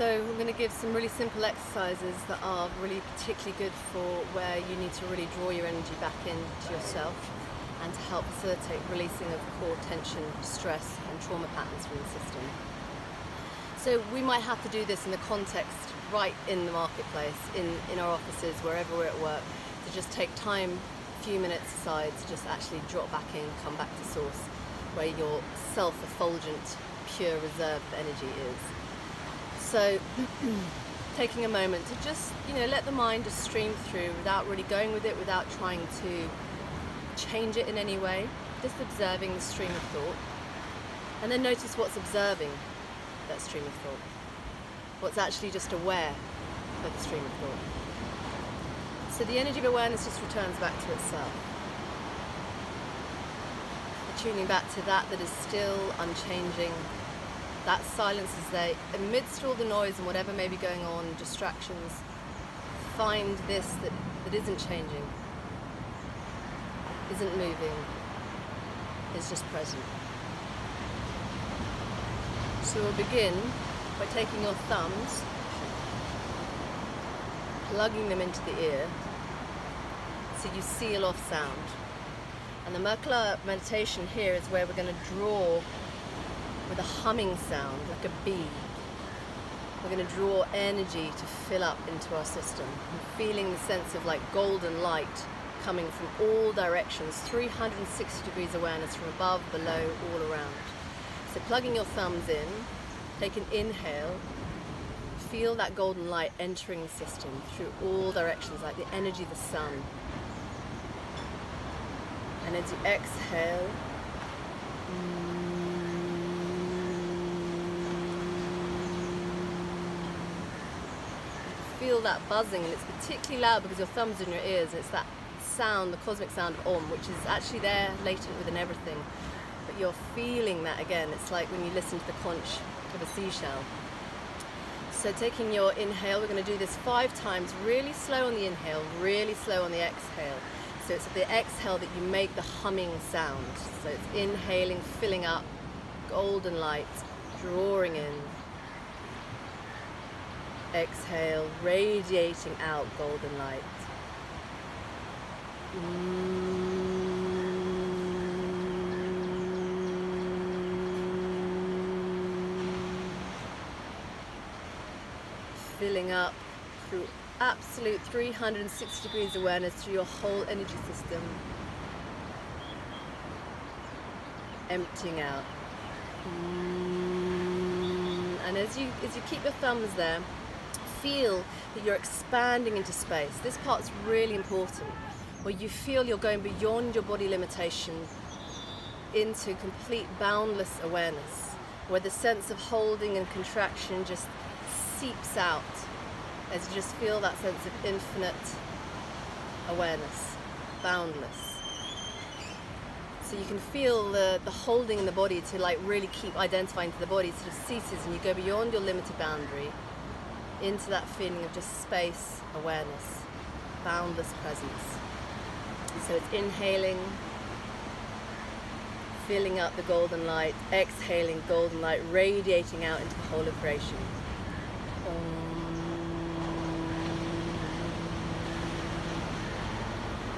So I'm going to give some really simple exercises that are really particularly good for where you need to really draw your energy back into yourself and to help facilitate releasing of core tension, stress and trauma patterns from the system. So we might have to do this in the context right in the marketplace, in our offices, wherever we're at work, to just take time, a few minutes aside to just actually drop back in, come back to source, where your self-effulgent, pure reserved energy is. So taking a moment to just, let the mind just stream through without really going with it, without trying to change it in any way, just observing the stream of thought. And then notice what's observing that stream of thought. What's actually just aware of the stream of thought. So the energy of awareness just returns back to itself. Tuning back to that is still unchanging. That silence is there. Amidst all the noise and whatever may be going on, distractions, find this that isn't changing, isn't moving, is just present. So we'll begin by taking your thumbs, plugging them into the ear so you seal off sound. And the Merkaba meditation here is where we're going to draw with a humming sound, like a bee. We're going to draw energy to fill up into our system. And feeling the sense of like golden light coming from all directions, 360 degrees awareness from above, below, all around. So plugging your thumbs in, take an inhale, feel that golden light entering the system through all directions, like the energy of the sun. And as you exhale, feel that buzzing, and it's particularly loud because your thumb's in your ears, and it's that sound, the cosmic sound of Om, which is actually there latent within everything. But you're feeling that again. It's like when you listen to the conch of a seashell. So taking your inhale, we're going to do this 5 times, really slow on the inhale, really slow on the exhale. So it's at the exhale that you make the humming sound. So it's inhaling, filling up, golden light, drawing in. Exhale, radiating out golden light. Filling up through absolute 360 degrees awareness through your whole energy system. Emptying out. And as you keep your thumbs there, feel that you're expanding into space. This part's really important, where you feel you're going beyond your body limitation into complete boundless awareness, where the sense of holding and contraction just seeps out as you just feel that sense of infinite awareness, boundless. So you can feel the holding in the body to like really keep identifying to the body sort of ceases, and you go beyond your limited boundary into that feeling of just space, awareness, boundless presence. So it's inhaling, filling up the golden light, exhaling golden light, radiating out into the whole of creation.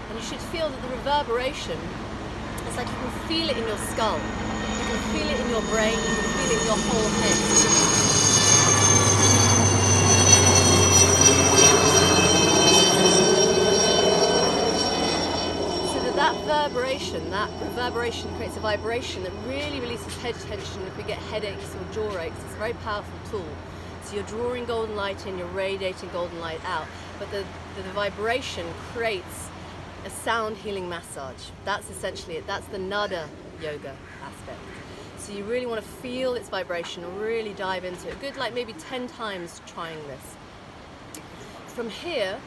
And you should feel that the reverberation, it's like you can feel it in your skull, you can feel it in your brain, you can feel it in your whole head. That reverberation creates a vibration that really releases head tension. If we get headaches or jaw aches, it's a very powerful tool. So you're drawing golden light in, you're radiating golden light out, but the vibration creates a sound healing massage. That's essentially it. That's the Nada yoga aspect. So you really want to feel its vibration and really dive into it. Good, like maybe 10 times trying this. From here,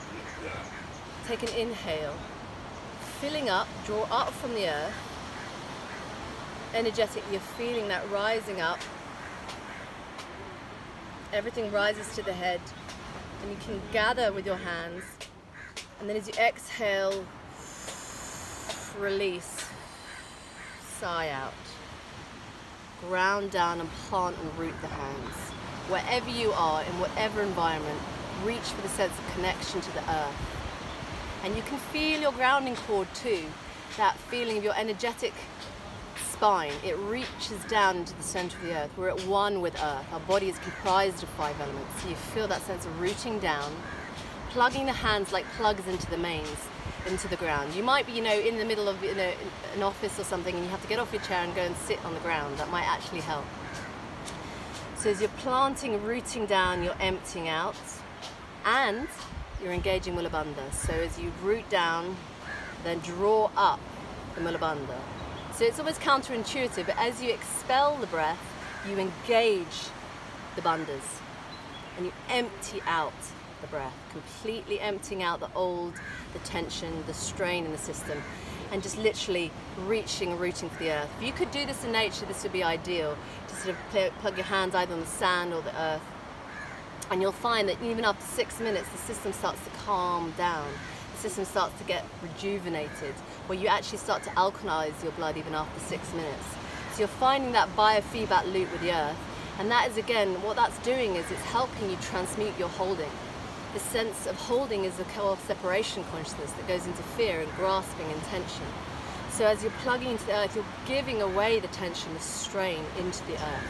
take an inhale. Filling up, draw up from the earth, energetically you're feeling that rising up, everything rises to the head, and you can gather with your hands, and then as you exhale, release, sigh out, ground down and plant and root the hands. wherever you are, in whatever environment, reach for the sense of connection to the earth. And you can feel your grounding cord too, that feeling of your energetic spine. It reaches down into the center of the earth. We're at one with earth. Our body is comprised of 5 elements. So you feel that sense of rooting down, plugging the hands like plugs into the mains, into the ground. You might be, in the middle of, an office or something, and you have to get off your chair and go and sit on the ground. That might actually help. So as you're planting, rooting down, you're emptying out, and you're engaging Mula Bandha. So as you root down, then draw up the Mula Bandha. So it's almost counterintuitive, but as you expel the breath, you engage the bandhas, and you empty out the breath, completely emptying out the tension, the strain in the system, and just literally reaching and rooting for the earth. If you could do this in nature, this would be ideal, to sort of plug your hands either on the sand or the earth, and you'll find that even after 6 minutes, the system starts to calm down. The system starts to get rejuvenated, where you actually start to alkalize your blood even after 6 minutes. So you're finding that biofeedback loop with the earth, and that is, again, what that's doing is it's helping you transmute your holding. The sense of holding is a separation consciousness that goes into fear and grasping and tension. So as you're plugging into the earth, you're giving away the tension, the strain into the earth.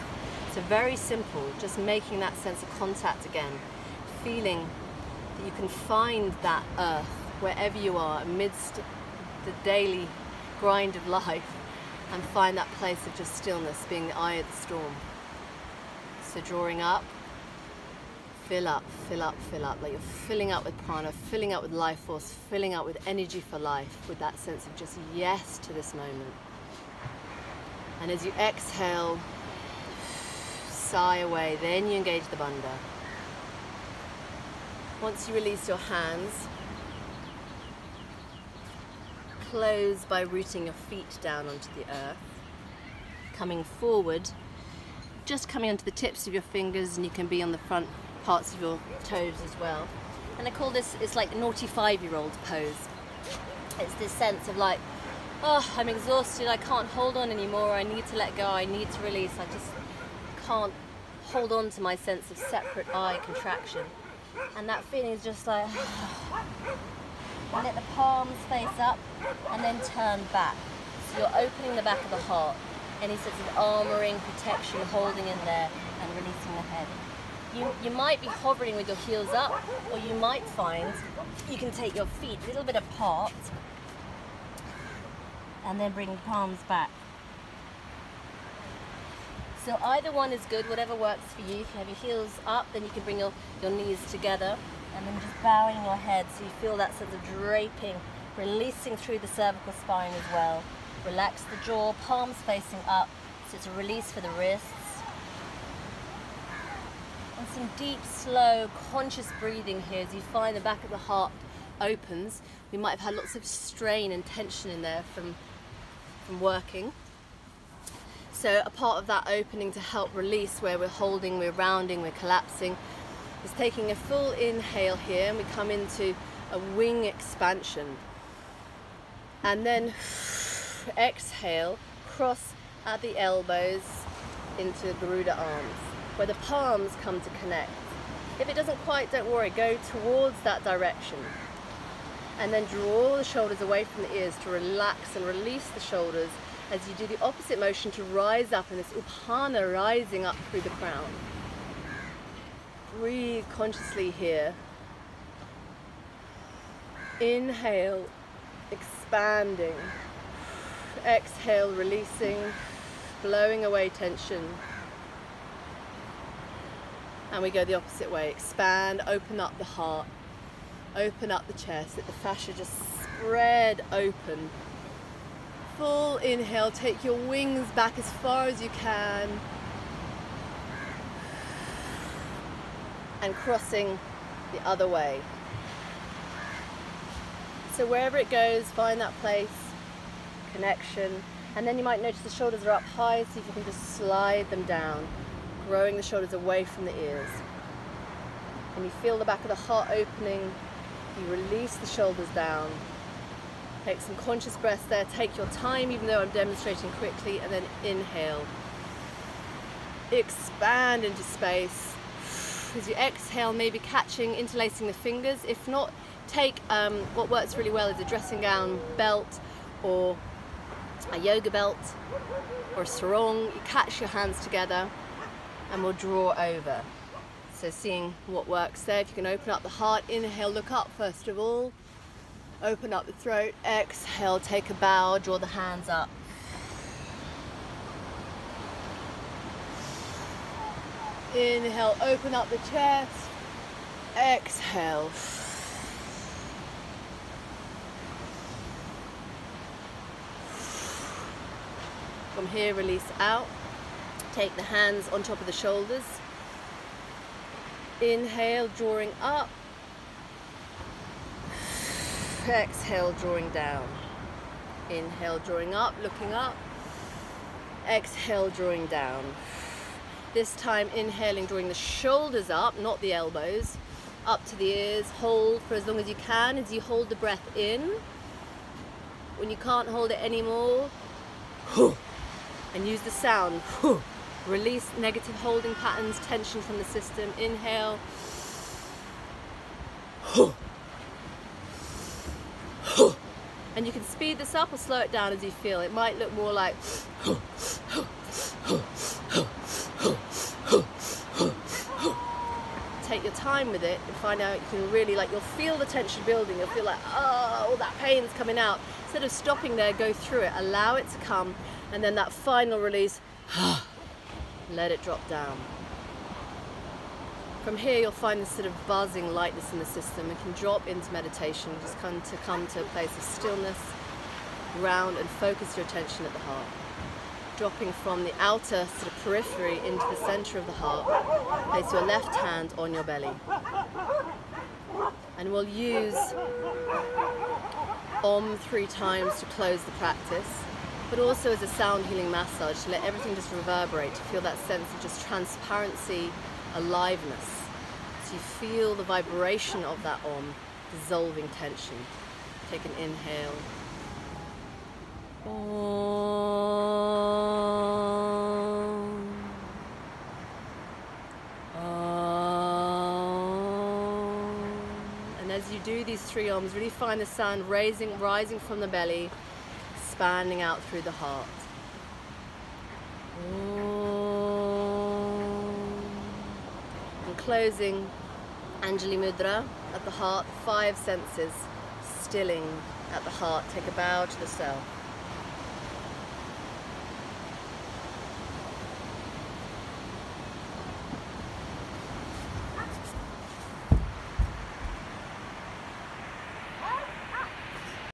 So very simple, just making that sense of contact again, feeling that you can find that earth wherever you are amidst the daily grind of life, and find that place of just stillness, being the eye of the storm. So drawing up, fill up, fill up, fill up, like you're filling up with prana, filling up with life force, filling up with energy for life, with that sense of just yes to this moment. And as you exhale, sigh away, then you engage the bandha. Once you release your hands, close by rooting your feet down onto the earth, coming forward, just coming onto the tips of your fingers, and you can be on the front parts of your toes as well. And I call this, it's like naughty 5-year-old pose. It's this sense of like, oh, I'm exhausted, I can't hold on anymore, I need to let go, I need to release, I just can't hold on to my sense of separate eye contraction. And that feeling is just like, let the palms face up and then turn back. So you're opening the back of the heart, any sense of armoring, protection, holding in there, and releasing the head. You might be hovering with your heels up, or you might find you can take your feet a little bit apart and then bring the palms back. So either one is good, whatever works for you. If you have your heels up, then you can bring your knees together, and then just bowing your head so you feel that sense of draping, releasing through the cervical spine as well. Relax the jaw, palms facing up, so it's a release for the wrists. And some deep, slow, conscious breathing here as you find the back of the heart opens. We might have had lots of strain and tension in there from working. So a part of that opening to help release, where we're holding, we're rounding, we're collapsing, is taking a full inhale here, and we come into a wing expansion. And then exhale, cross at the elbows into Garuda arms, where the palms come to connect. If it doesn't quite, don't worry, go towards that direction. And then draw the shoulders away from the ears to relax and release the shoulders as you do the opposite motion to rise up in this Upana, rising up through the crown. Breathe consciously here. Inhale, expanding. Exhale, releasing, blowing away tension. And we go the opposite way. Expand, open up the heart, open up the chest, let the fascia just spread open. Full inhale, take your wings back as far as you can. And crossing the other way. So wherever it goes, find that place, connection. And then you might notice the shoulders are up high, see if you can just slide them down, growing the shoulders away from the ears. And you feel the back of the heart opening, you release the shoulders down. Take some conscious breaths there, take your time even though I'm demonstrating quickly, and then inhale. Expand into space, as you exhale, maybe catching, interlacing the fingers. If not, take what works really well is a dressing gown belt or a yoga belt or a sarong. You catch your hands together and we'll draw over. So seeing what works there. If you can open up the heart, inhale, look up first of all. Open up the throat, exhale, take a bow, draw the hands up. Inhale, open up the chest, exhale. From here, release out. Take the hands on top of the shoulders. Inhale, drawing up. Exhale, drawing down. Inhale, drawing up, looking up. Exhale, drawing down. This time inhaling, drawing the shoulders up, not the elbows, up to the ears. Hold for as long as you can as you hold the breath in. When you can't hold it anymore, and use the sound. Release negative holding patterns, tension from the system. Inhale. And you can speed this up or slow it down as you feel. It might look more like take your time with it and find out you can really, you'll feel the tension building. You'll feel like, oh, all that pain's coming out. Instead of stopping there, go through it. Allow it to come, and then that final release, let it drop down. From here, you'll find this sort of buzzing lightness in the system. It can drop into meditation, just come to a place of stillness, ground, and focus your attention at the heart. Dropping from the outer sort of periphery into the center of the heart. Place your left hand on your belly. And we'll use Om 3 times to close the practice, but also as a sound healing massage to let everything just reverberate, to feel that sense of just transparency, aliveness. So you feel the vibration of that Om dissolving tension. Take an inhale. Om. Om. And as you do these 3 Oms, really find the sound rising from the belly, expanding out through the heart. And closing Anjali Mudra at the heart, 5 senses stilling at the heart. Take a bow to the self.